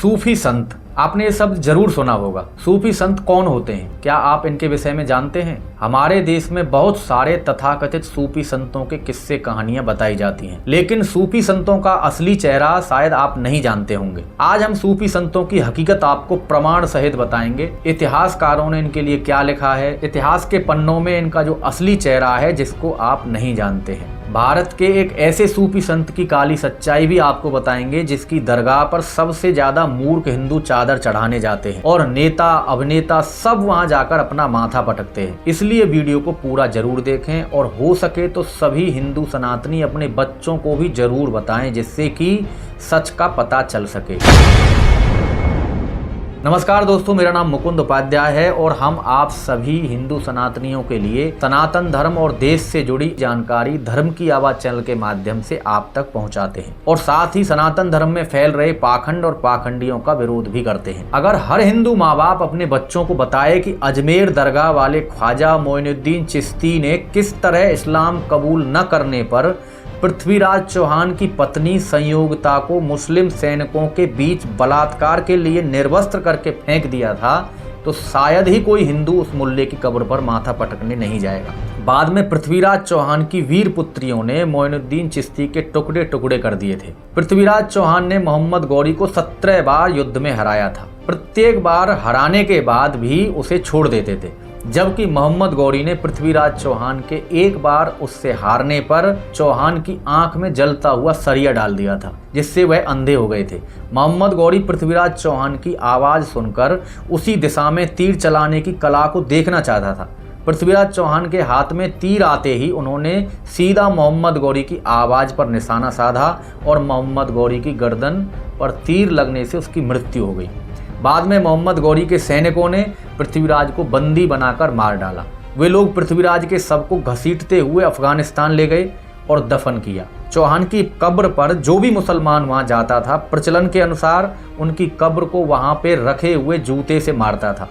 सूफी संत, आपने ये शब्द जरूर सुना होगा। सूफी संत कौन होते हैं, क्या आप इनके विषय में जानते हैं? हमारे देश में बहुत सारे तथाकथित सूफी संतों के किस्से कहानियां बताई जाती हैं, लेकिन सूफी संतों का असली चेहरा शायद आप नहीं जानते होंगे। आज हम सूफी संतों की हकीकत आपको प्रमाण सहित बताएंगे। इतिहासकारों ने इनके लिए क्या लिखा है, इतिहास के पन्नों में इनका जो असली चेहरा है जिसको आप नहीं जानते हैं। भारत के एक ऐसे सूफी संत की काली सच्चाई भी आपको बताएंगे जिसकी दरगाह पर सबसे ज्यादा मूर्ख हिंदू चादर चढ़ाने जाते हैं और नेता अभिनेता सब वहां जाकर अपना माथा पटकते हैं। इसलिए वीडियो को पूरा जरूर देखें और हो सके तो सभी हिंदू सनातनी अपने बच्चों को भी जरूर बताएं, जिससे कि सच का पता चल सके। नमस्कार दोस्तों, मेरा नाम मुकुंद उपाध्याय है और हम आप सभी हिंदू सनातनियों के लिए सनातन धर्म और देश से जुड़ी जानकारी धर्म की आवाज चैनल के माध्यम से आप तक पहुंचाते हैं और साथ ही सनातन धर्म में फैल रहे पाखंड और पाखंडियों का विरोध भी करते हैं। अगर हर हिंदू माँ बाप अपने बच्चों को बताए कि अजमेर दरगाह वाले ख्वाजा मोइनुद्दीन चिश्ती ने किस तरह इस्लाम कबूल न करने पर पृथ्वीराज चौहान की पत्नी संयोगिता को मुस्लिम सैनिकों के बीच बलात्कार के लिए निर्वस्त्र करके फेंक दिया था, तो शायद ही कोई हिंदू उस मुल्ले की कब्र पर माथा पटकने नहीं जाएगा। बाद में पृथ्वीराज चौहान की वीर पुत्रियों ने मोइनुद्दीन चिश्ती के टुकड़े टुकड़े कर दिए थे। पृथ्वीराज चौहान ने मोहम्मद गौरी को 17 बार युद्ध में हराया था। प्रत्येक बार हराने के बाद भी उसे छोड़ देते थे, जबकि मोहम्मद गौरी ने पृथ्वीराज चौहान के एक बार उससे हारने पर चौहान की आंख में जलता हुआ सरिया डाल दिया था, जिससे वह अंधे हो गए थे। मोहम्मद गौरी पृथ्वीराज चौहान की आवाज सुनकर उसी दिशा में तीर चलाने की कला को देखना चाहता था। पृथ्वीराज चौहान के हाथ में तीर आते ही उन्होंने सीधा मोहम्मद गौरी की आवाज पर निशाना साधा और मोहम्मद गौरी की गर्दन पर तीर लगने से उसकी मृत्यु हो गई। बाद में मोहम्मद गौरी के सैनिकों ने पृथ्वीराज को बंदी बनाकर मार डाला। वे लोग पृथ्वीराज के शव को घसीटते हुए अफगानिस्तान ले गए और दफन किया। चौहान की कब्र पर जो भी मुसलमान वहां जाता था, प्रचलन के अनुसार उनकी कब्र को वहां पे रखे हुए जूते से मारता था।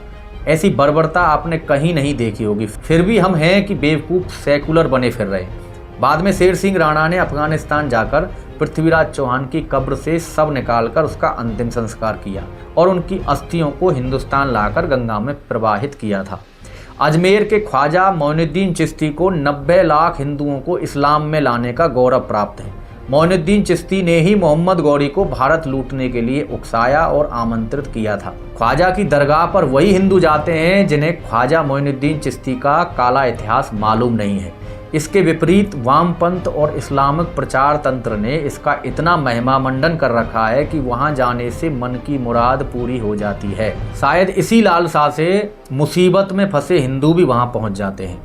ऐसी बर्बरता आपने कहीं नहीं देखी होगी, फिर भी हम हैं कि बेवकूफ सेकुलर बने फिर रहे। बाद में शेर सिंह राणा ने अफगानिस्तान जाकर पृथ्वीराज चौहान की कब्र से शव निकालकर उसका अंतिम संस्कार किया और उनकी अस्थियों को हिंदुस्तान लाकर गंगा में प्रवाहित किया था। अजमेर के ख्वाजा मोइनुद्दीन चिश्ती को 90 लाख हिंदुओं को इस्लाम में लाने का गौरव प्राप्त है। मोइनुद्दीन चिश्ती ने ही मोहम्मद गौरी को भारत लूटने के लिए उकसाया और आमंत्रित किया था। ख्वाजा की दरगाह पर वही हिंदू जाते हैं जिन्हें ख्वाजा मोइनुद्दीन चिश्ती का काला इतिहास मालूम नहीं है। इसके विपरीत वामपंथ और इस्लामिक प्रचार तंत्र ने इसका इतना महिमा मंडन कर रखा है कि वहां जाने से मन की मुराद पूरी हो जाती है। शायद इसी लालसा से मुसीबत में फंसे हिंदू भी वहां पहुंच जाते हैं।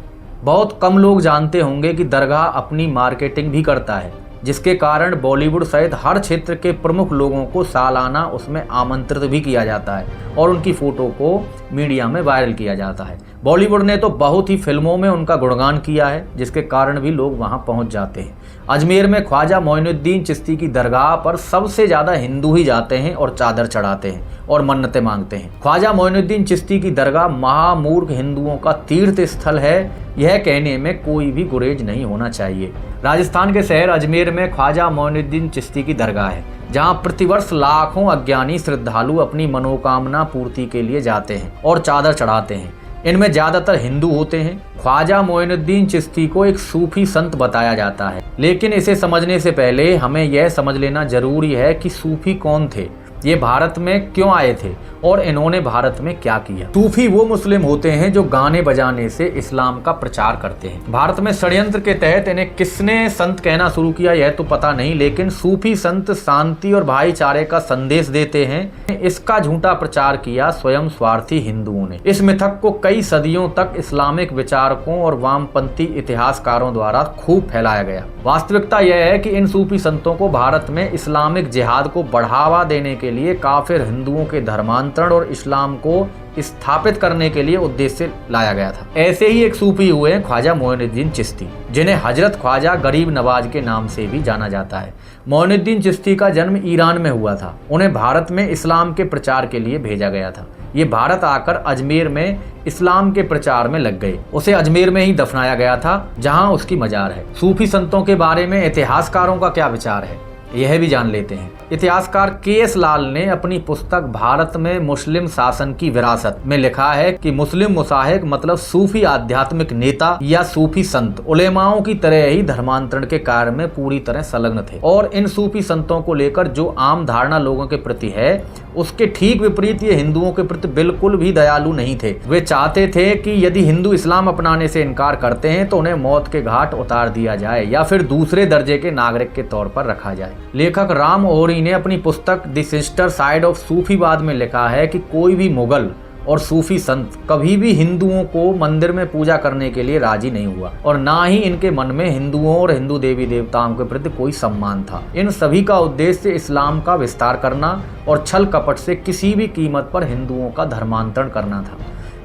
बहुत कम लोग जानते होंगे कि दरगाह अपनी मार्केटिंग भी करता है, जिसके कारण बॉलीवुड सहित हर क्षेत्र के प्रमुख लोगों को सालाना उसमें आमंत्रित भी किया जाता है और उनकी फोटो को मीडिया में वायरल किया जाता है। बॉलीवुड ने तो बहुत ही फिल्मों में उनका गुणगान किया है, जिसके कारण भी लोग वहां पहुंच जाते हैं। अजमेर में ख्वाजा मोइनुद्दीन चिश्ती की दरगाह पर सबसे ज्यादा हिंदू ही जाते हैं और चादर चढ़ाते हैं और मन्नतें मांगते हैं। ख्वाजा मोइनुद्दीन चिश्ती की दरगाह महामूर्ख हिंदुओं का तीर्थ स्थल है, यह कहने में कोई भी गुरेज नहीं होना चाहिए। राजस्थान के शहर अजमेर में ख्वाजा मोइनुद्दीन चिश्ती की दरगाह है, जहां प्रतिवर्ष लाखों अज्ञानी श्रद्धालु अपनी मनोकामना पूर्ति के लिए जाते हैं और चादर चढ़ाते हैं। इनमें ज्यादातर हिंदू होते हैं। ख्वाजा मोइनुद्दीन चिश्ती को एक सूफी संत बताया जाता है, लेकिन इसे समझने से पहले हमें यह समझ लेना जरूरी है कि सूफी कौन थे, ये भारत में क्यों आए थे और इन्होंने भारत में क्या किया। सूफी वो मुस्लिम होते हैं जो गाने बजाने से इस्लाम का प्रचार करते हैं। भारत में षड्यंत्र के तहत इन्हें किसने संत कहना शुरू किया यह तो पता नहीं, लेकिन सूफी संत शांति और भाईचारे का संदेश देते हैं, इसका झूठा प्रचार किया स्वयं स्वार्थी हिंदुओं ने। इस मिथक को कई सदियों तक इस्लामिक विचारकों और वामपंथी इतिहासकारों द्वारा खूब फैलाया गया। वास्तविकता यह है कि इन सूफी संतों को भारत में इस्लामिक जिहाद को बढ़ावा देने के लिए काफिर हिंदुओं के धर्मांतरण और इस्लाम को स्थापित करने के लिए उद्देश्य से लाया गया था। ऐसे ही एक सूफी हुए ख्वाजा मोइनुद्दीन चिश्ती, जिन्हें हजरत ख्वाजा गरीब नवाज के नाम से भी जाना जाता है। मोइनुद्दीन चिश्ती का जन्म ईरान में हुआ था। उन्हें भारत में इस्लाम के प्रचार के लिए भेजा गया था। ये भारत आकर अजमेर में इस्लाम के प्रचार में लग गए। उसे अजमेर में ही दफनाया गया था, जहां उसकी मजार है। सूफी संतों के बारे में इतिहासकारों का क्या विचार है? यह भी जान लेते हैं। इतिहासकार के.एस. लाल ने अपनी पुस्तक भारत में मुस्लिम शासन की विरासत में लिखा है कि मुस्लिम मुसाहिक मतलब सूफी आध्यात्मिक नेता या सूफी संत उलेमाओं की तरह ही धर्मांतरण के कार्य में पूरी तरह संलग्न थे और इन सूफी संतों को लेकर जो आम धारणा लोगों के प्रति है उसके ठीक विपरीत ये हिंदुओं के प्रति बिल्कुल भी दयालु नहीं थे। वे चाहते थे कि यदि हिंदू इस्लाम अपनाने से इनकार करते हैं तो उन्हें मौत के घाट उतार दिया जाए या फिर दूसरे दर्जे के नागरिक के तौर पर रखा जाए। लेखक राम ओहरी ने अपनी पुस्तक द सिस्टर साइड ऑफ सूफीवाद में लिखा है कि कोई भी मुगल और सूफी संत कभी भी हिंदुओं को मंदिर में पूजा करने के लिए राजी नहीं हुआ और ना ही इनके मन में हिंदुओं और हिंदू देवी देवताओं के प्रति कोई सम्मान था। इन सभी का उद्देश्य इस्लाम का विस्तार करना और छल कपट से किसी भी कीमत पर हिंदुओं का धर्मांतरण करना था।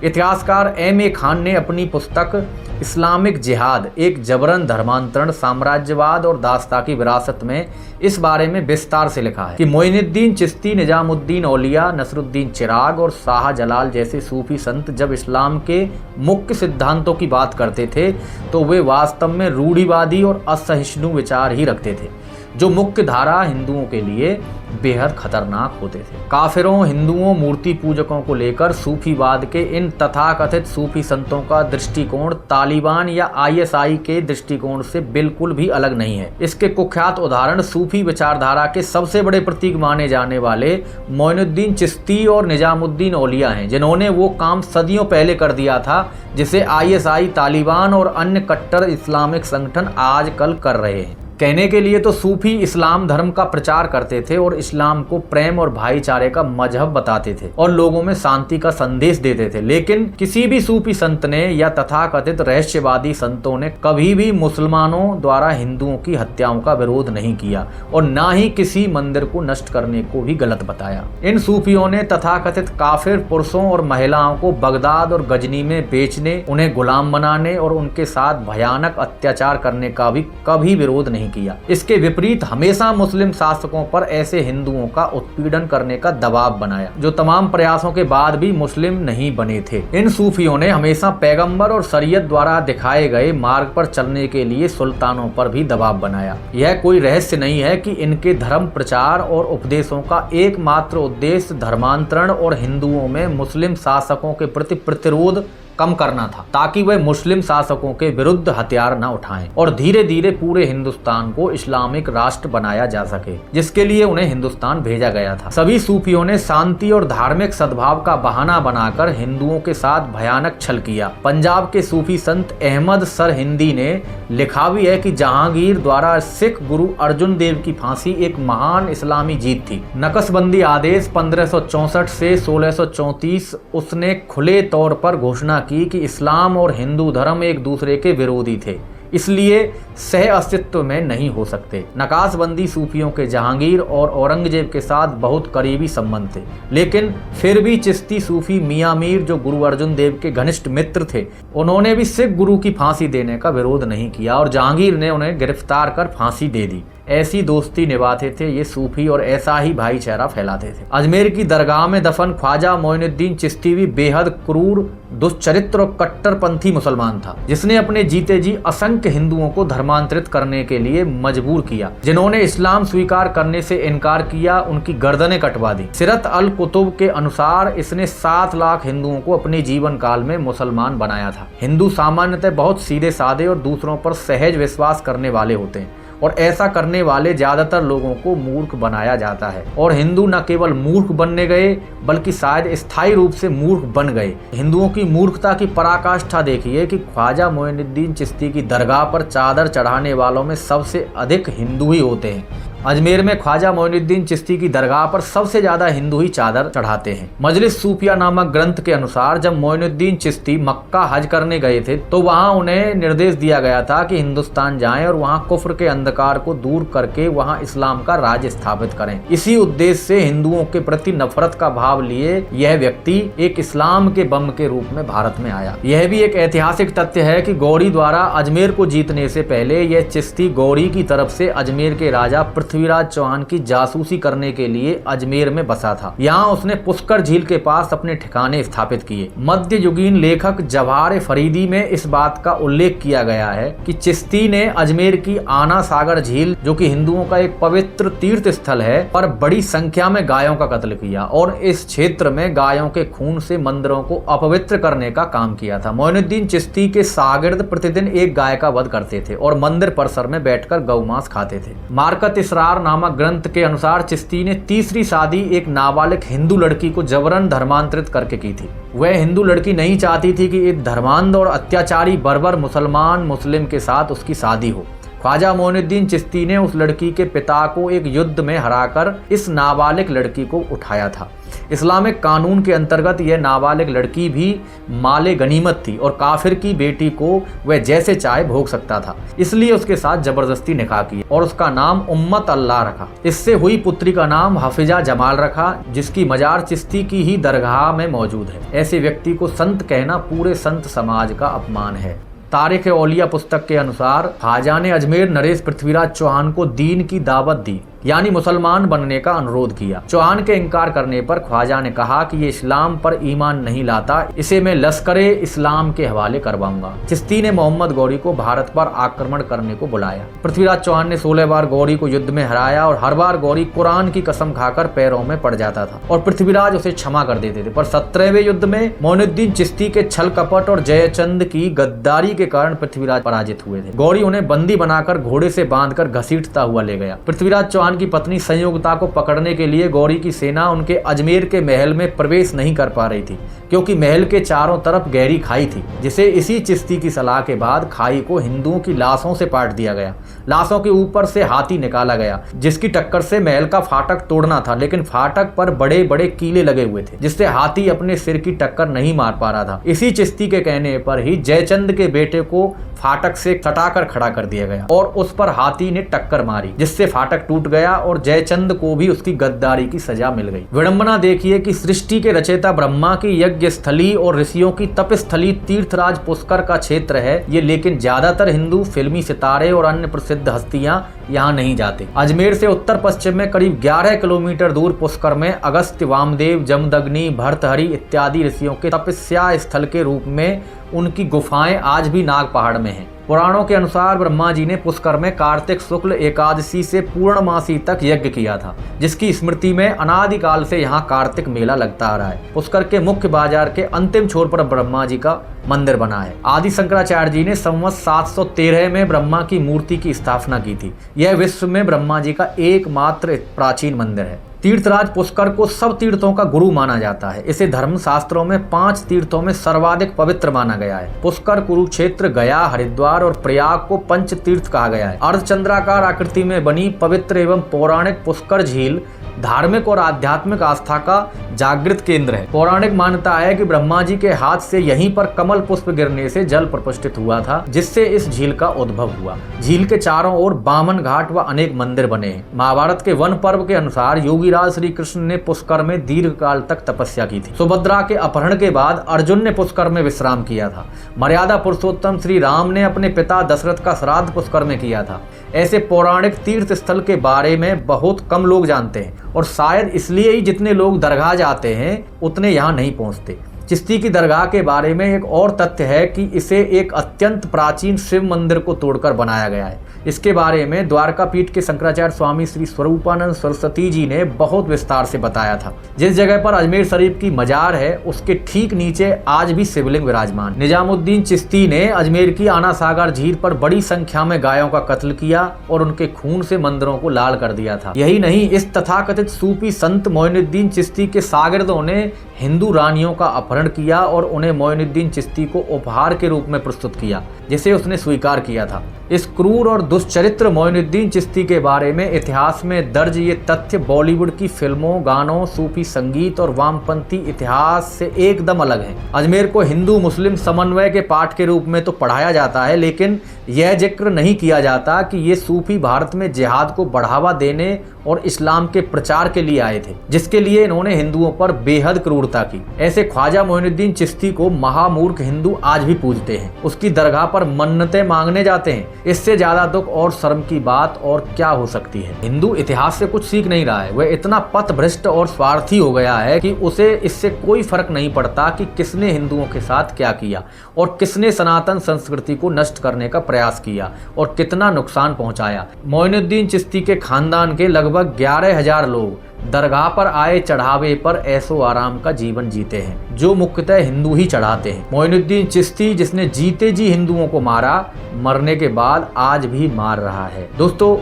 इतिहासकार M.A. खान ने अपनी पुस्तक इस्लामिक जिहाद एक जबरन धर्मांतरण साम्राज्यवाद और दास्ता की विरासत में इस बारे में विस्तार से लिखा है कि मोइनुद्दीन चिश्ती, निजामुद्दीन औलिया, नसरुद्दीन चिराग और शाह जलाल जैसे सूफी संत जब इस्लाम के मुख्य सिद्धांतों की बात करते थे तो वे वास्तव में रूढ़िवादी और असहिष्णु विचार ही रखते थे जो मुख्य धारा हिंदुओं के लिए बेहद खतरनाक होते थे। काफिरों, हिंदुओं, मूर्ति पूजकों को लेकर सूफीवाद के इन तथाकथित सूफी संतों का दृष्टिकोण तालिबान या ISI के दृष्टिकोण से बिल्कुल भी अलग नहीं है। इसके कुख्यात उदाहरण सूफी विचारधारा के सबसे बड़े प्रतीक माने जाने वाले मोइनुद्दीन चिश्ती और निजामुद्दीन औलिया हैं, जिन्होंने वो काम सदियों पहले कर दिया था जिसे ISI, तालिबान और अन्य कट्टर इस्लामिक संगठन आजकल कर रहे हैं। कहने के लिए तो सूफी इस्लाम धर्म का प्रचार करते थे और इस्लाम को प्रेम और भाईचारे का मजहब बताते थे और लोगों में शांति का संदेश देते थे, लेकिन किसी भी सूफी संत ने या तथाकथित रहस्यवादी संतों ने कभी भी मुसलमानों द्वारा हिंदुओं की हत्याओं का विरोध नहीं किया और ना ही किसी मंदिर को नष्ट करने को भी गलत बताया। इन सूफियों ने तथाकथित काफिर पुरुषों और महिलाओं को बगदाद और गजनी में बेचने, उन्हें गुलाम बनाने और उनके साथ भयानक अत्याचार करने का भी कभी विरोध नहीं किया। इसके विपरीत हमेशा मुस्लिम शासकों पर ऐसे हिंदुओं का उत्पीड़न करने का दबाव बनाया जो तमाम प्रयासों के बाद भी मुस्लिम नहीं बने थे। इन सूफियों ने हमेशा पैगंबर और शरीयत द्वारा दिखाए गए मार्ग पर चलने के लिए सुल्तानों पर भी दबाव बनाया। यह कोई रहस्य नहीं है कि इनके धर्म प्रचार और उपदेशों का एकमात्र उद्देश्य धर्मांतरण और हिंदुओं में मुस्लिम शासकों के प्रति प्रतिरोध कम करना था ताकि वे मुस्लिम शासकों के विरुद्ध हथियार न उठाएं और धीरे धीरे पूरे हिंदुस्तान को इस्लामिक राष्ट्र बनाया जा सके, जिसके लिए उन्हें हिंदुस्तान भेजा गया था। सभी सूफियों ने शांति और धार्मिक सद्भाव का बहाना बनाकर हिंदुओं के साथ भयानक छल किया। पंजाब के सूफी संत अहमद सरहिंदी ने लिखा भी है कि जहांगीर द्वारा सिख गुरु अर्जुन देव की फांसी एक महान इस्लामी जीत थी। नक्शबंदी आदेश 1564 से 1634 उसने खुले तौर पर घोषणा कि इस्लाम और हिंदू धर्म एक दूसरे के विरोधी थे, इसलिए सह अस्तित्व में नहीं हो सकते। नकाशबंदी सूफियों के जहांगीर और औरंगजेब के साथ बहुत करीबी संबंध थे, लेकिन फिर भी चिश्ती सूफी मियां मीर जो गुरु अर्जुन देव के घनिष्ठ मित्र थे, उन्होंने भी सिख गुरु की फांसी देने का विरोध नहीं किया और जहांगीर ने उन्हें गिरफ्तार कर फांसी दे दी। ऐसी दोस्ती निभाते थे ये सूफी और ऐसा ही भाईचारा फैलाते थे। अजमेर की दरगाह में दफन ख्वाजा मोइनुद्दीन चिश्ती भी बेहद क्रूर, दुष्चरित्र और कट्टरपंथी मुसलमान था, जिसने अपने जीते जी असंख्य हिंदुओं को धर्मांतरित करने के लिए मजबूर किया। जिन्होंने इस्लाम स्वीकार करने से इनकार किया उनकी गर्दनें कटवा दी। सीरत अल कुतुब के अनुसार इसने 7 लाख हिंदुओं को अपने जीवन काल में मुसलमान बनाया था। हिंदू सामान्यतः बहुत सीधे साधे और दूसरों पर सहज विश्वास करने वाले होते हैं और ऐसा करने वाले ज्यादातर लोगों को मूर्ख बनाया जाता है और हिंदू न केवल मूर्ख बनने गए बल्कि शायद स्थायी रूप से मूर्ख बन गए। हिंदुओं की मूर्खता की पराकाष्ठा देखिए कि ख्वाजा मोइनुद्दीन चिश्ती की दरगाह पर चादर चढ़ाने वालों में सबसे अधिक हिंदू ही होते हैं। अजमेर में ख्वाजा मोइनुद्दीन चिश्ती की दरगाह पर सबसे ज्यादा हिंदू ही चादर चढ़ाते हैं। मजलिस सूफिया नामक ग्रंथ के अनुसार जब मोइनुद्दीन चिश्ती मक्का हज करने गए थे तो वहां उन्हें निर्देश दिया गया था कि हिंदुस्तान जाएं और वहां कुफ्र के अंधकार को दूर करके वहां इस्लाम का राज स्थापित करें। इसी उद्देश्य से हिंदुओं के प्रति नफरत का भाव लिए यह व्यक्ति एक इस्लाम के बम के रूप में भारत में आया। यह भी एक ऐतिहासिक तथ्य है कि गौरी द्वारा अजमेर को जीतने से पहले यह चिश्ती गौरी की तरफ से अजमेर के राजा पृथ्वीराज चौहान की जासूसी करने के लिए अजमेर में बसा था। यहाँ उसने पुष्कर झील के पास अपने ठिकाने स्थापित किए। मध्ययुगीन लेखक जवाहर फरीदी में इस बात का उल्लेख किया गया है कि चिश्ती ने अजमेर की आना सागर झील, जो कि हिंदुओं का एक पवित्र तीर्थ स्थल है, पर बड़ी संख्या में गायों का कत्ल किया और इस क्षेत्र में गायों के खून से मंदिरों को अपवित्र करने का काम किया था। मोइनुद्दीन चिश्ती के शागिर्द प्रतिदिन एक गाय का वध करते थे और मंदिर परिसर में बैठकर गौमांस खाते थे। मार्कत इसरार नामक ग्रंथ के अनुसार चिश्ती ने तीसरी शादी एक नाबालिग हिंदू लड़की को जबरन धर्मांतरित करके की थी। वह हिंदू लड़की नहीं चाहती थी कि एक धर्मांध और अत्याचारी बर्बर मुस्लिम के साथ उसकी शादी हो। ख्वाजा मोइनुद्दीन चिश्ती ने उस लड़की के पिता को एक युद्ध में हराकर इस नाबालिग लड़की को उठाया था। इस्लामिक कानून के अंतर्गत यह नाबालिग लड़की भी माले गनीमत थी और काफिर की बेटी को वह जैसे चाहे भोग सकता था, इसलिए उसके साथ जबरदस्ती निकाह की और उसका नाम उम्मत अल्लाह रखा। इससे हुई पुत्री का नाम हफीजा जमाल रखा, जिसकी मजार चिश्ती की ही दरगाह में मौजूद है। ऐसे व्यक्ति को संत कहना पूरे संत समाज का अपमान है। तारीख-ए-औलिया पुस्तक के अनुसार ख्वाजा ने अजमेर नरेश पृथ्वीराज चौहान को दीन की दावत दी, यानी मुसलमान बनने का अनुरोध किया। चौहान के इनकार करने पर ख्वाजा ने कहा कि ये इस्लाम पर ईमान नहीं लाता, इसे मैं लश्करे इस्लाम के हवाले करवाऊंगा। चिश्ती ने मोहम्मद गौरी को भारत पर आक्रमण करने को बुलाया। पृथ्वीराज चौहान ने 16 बार गौरी को युद्ध में हराया और हर बार गौरी कुरान की कसम खाकर पैरों में पड़ जाता था और पृथ्वीराज उसे क्षमा कर देते थे। पर 17वें युद्ध में मोइनुद्दीन चिश्ती के छल कपट और जयचंद की गद्दारी के कारण पृथ्वीराज पराजित हुए थे। गौरी उन्हें बंदी बनाकर घोड़े से बांधकर घसीटता हुआ ले गया। पृथ्वीराज चौहान की पत्नी संयोगता को पकड़ने के लिए गौरी की सेना उनके अजमेर के महल में प्रवेश नहीं कर पा रही थी, क्योंकि महल के चारों तरफ गहरी खाई थी, जिसे इसी चिश्ती की सलाह के बाद खाई को हिंदुओं की लाशों से पाट दिया गया। लाशों के ऊपर से हाथी निकाला गया, जिसकी टक्कर से महल का फाटक तोड़ना था, लेकिन फाटक पर बड़े बड़े कीले लगे हुए थे, जिससे हाथी अपने सिर की टक्कर नहीं मार पा रहा था। इसी चिश्ती के कहने पर ही जयचंद के बेटे को फाटक से सटाकर खड़ा कर दिया गया और उस पर हाथी ने टक्कर मारी, जिससे फाटक टूट गया और जयचंद को भी उसकी गद्दारी की सजा मिल गई। विडंबना देखिए कि सृष्टि के रचयिता ब्रह्मा की यज्ञ स्थली और ऋषियों की तपस्थली तीर्थराज पुष्कर का क्षेत्र है ये, लेकिन ज्यादातर हिंदू, फिल्मी सितारे और अन्य प्रसिद्ध हस्तियां यहाँ नहीं जाते। अजमेर से उत्तर पश्चिम में करीब 11 किलोमीटर दूर पुष्कर में अगस्त्य, वामदेव, जमदग्नि, भर्तहरि इत्यादि ऋषियों के तपस्या स्थल के रूप में उनकी गुफाएं आज भी नाग पहाड़ में हैं। पुराणों के अनुसार ब्रह्मा जी ने पुष्कर में कार्तिक शुक्ल एकादशी से पूर्णमासी तक यज्ञ किया था, जिसकी स्मृति में अनादिकाल से यहाँ कार्तिक मेला लगता आ रहा है। पुष्कर के मुख्य बाजार के अंतिम छोर पर ब्रह्मा जी का मंदिर बना है। आदि शंकराचार्य जी ने संवत 713 में ब्रह्मा की मूर्ति की स्थापना की थी। यह विश्व में ब्रह्मा जी का एकमात्र प्राचीन मंदिर है। तीर्थराज पुष्कर को सब तीर्थों का गुरु माना जाता है। इसे धर्मशास्त्रों में 5 तीर्थों में सर्वाधिक पवित्र माना गया है। पुष्कर, कुरुक्षेत्र, गया, हरिद्वार और प्रयाग को पंच तीर्थ कहा गया है। अर्धचंद्राकार आकृति में बनी पवित्र एवं पौराणिक पुष्कर झील धार्मिक और आध्यात्मिक आस्था का जागृत केंद्र है। पौराणिक मान्यता है कि ब्रह्मा जी के हाथ से यहीं पर कमल पुष्प गिरने से जल प्रतिष्ठित हुआ था, जिससे इस झील का उद्भव हुआ। झील के चारों ओर बामन घाट व अनेक मंदिर बने हैं। महाभारत के वन पर्व के अनुसार योगीराज श्री कृष्ण ने पुष्कर में दीर्घ काल तक तपस्या की थी। सुभद्रा के अपहरण के बाद अर्जुन ने पुष्कर में विश्राम किया था। मर्यादा पुरुषोत्तम श्री राम ने अपने पिता दशरथ का श्राद्ध पुष्कर में किया था। ऐसे पौराणिक तीर्थ स्थल के बारे में बहुत कम लोग जानते हैं और शायद इसलिए ही जितने लोग दरगाह जाते हैं उतने यहाँ नहीं पहुँचते। चिश्ती की दरगाह के बारे में एक और तथ्य है कि इसे एक अत्यंत प्राचीन शिव मंदिर को तोड़कर बनाया गया है। इसके बारे में द्वारका पीठ के शंकराचार्य स्वामी श्री स्वरूपानंद सरस्वती जी ने बहुत विस्तार से बताया था। जिस जगह पर अजमेर शरीफ की मजार है उसके ठीक नीचे आज भी शिवलिंग विराजमान। निजामुद्दीन चिश्ती ने अजमेर की आना सागर झील पर बड़ी संख्या में गायों का कत्ल किया और उनके खून से मंदिरों को लाल कर दिया था। यही नहीं, इस तथाकथित सूफी संत मोइनुद्दीन चिश्ती के शागिर्दों ने हिंदू रानियों का अपहरण किया और उन्हें मोइनुद्दीन चिश्ती को उपहार के रूप में प्रस्तुत किया, जिसे उसने स्वीकार किया था। इस क्रूर और दुष्चरित्र मोइनुद्दीन चिश्ती के बारे में इतिहास में दर्ज ये तथ्य बॉलीवुड की फिल्मों, गानों, सूफी संगीत और वामपंथी इतिहास से एकदम अलग है। अजमेर को हिंदू मुस्लिम समन्वय के पाठ के रूप में तो पढ़ाया जाता है, लेकिन यह जिक्र नहीं किया जाता कि ये सूफी भारत में जिहाद को बढ़ावा देने और इस्लाम के प्रचार के लिए आए थे, जिसके लिए इन्होंने हिंदुओं पर बेहद क्रूरता की। ऐसे ख्वाजा मोइनुद्दीन चिश्ती को महामूर्ख हिंदू आज भी पूजते हैं। उसकी दरगाह पर मन्नतें मांगने जाते हैं, इससे ज्यादा दुख और शर्म की बात और क्या हो सकती है। हिंदू इतिहास से कुछ सीख नहीं रहा है, वह इतना पथभ्रष्ट और स्वार्थी हो गया है कि उसे इससे कोई फर्क नहीं पड़ता कि किसने हिंदुओं के साथ क्या किया और किसने सनातन संस्कृति को नष्ट करने का प्रयास किया और कितना नुकसान पहुंचाया। मोइनुद्दीन चिश्ती के खानदान के लगभग 11,000 लोग दरगाह पर आए चढ़ावे पर ऐशो आराम का जीवन जीते हैं, जो मुख्यतः हिंदू ही चढ़ाते हैं। मोइनुद्दीन चिश्ती जिसने जीते जी हिंदुओं को मारा, मरने के बाद आज भी मार रहा है। दोस्तों,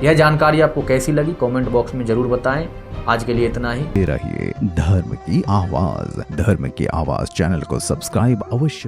यह जानकारी आपको कैसी लगी कमेंट बॉक्स में जरूर बताएं। आज के लिए इतना ही। रहिए धर्म की आवाज चैनल को सब्सक्राइब अवश्य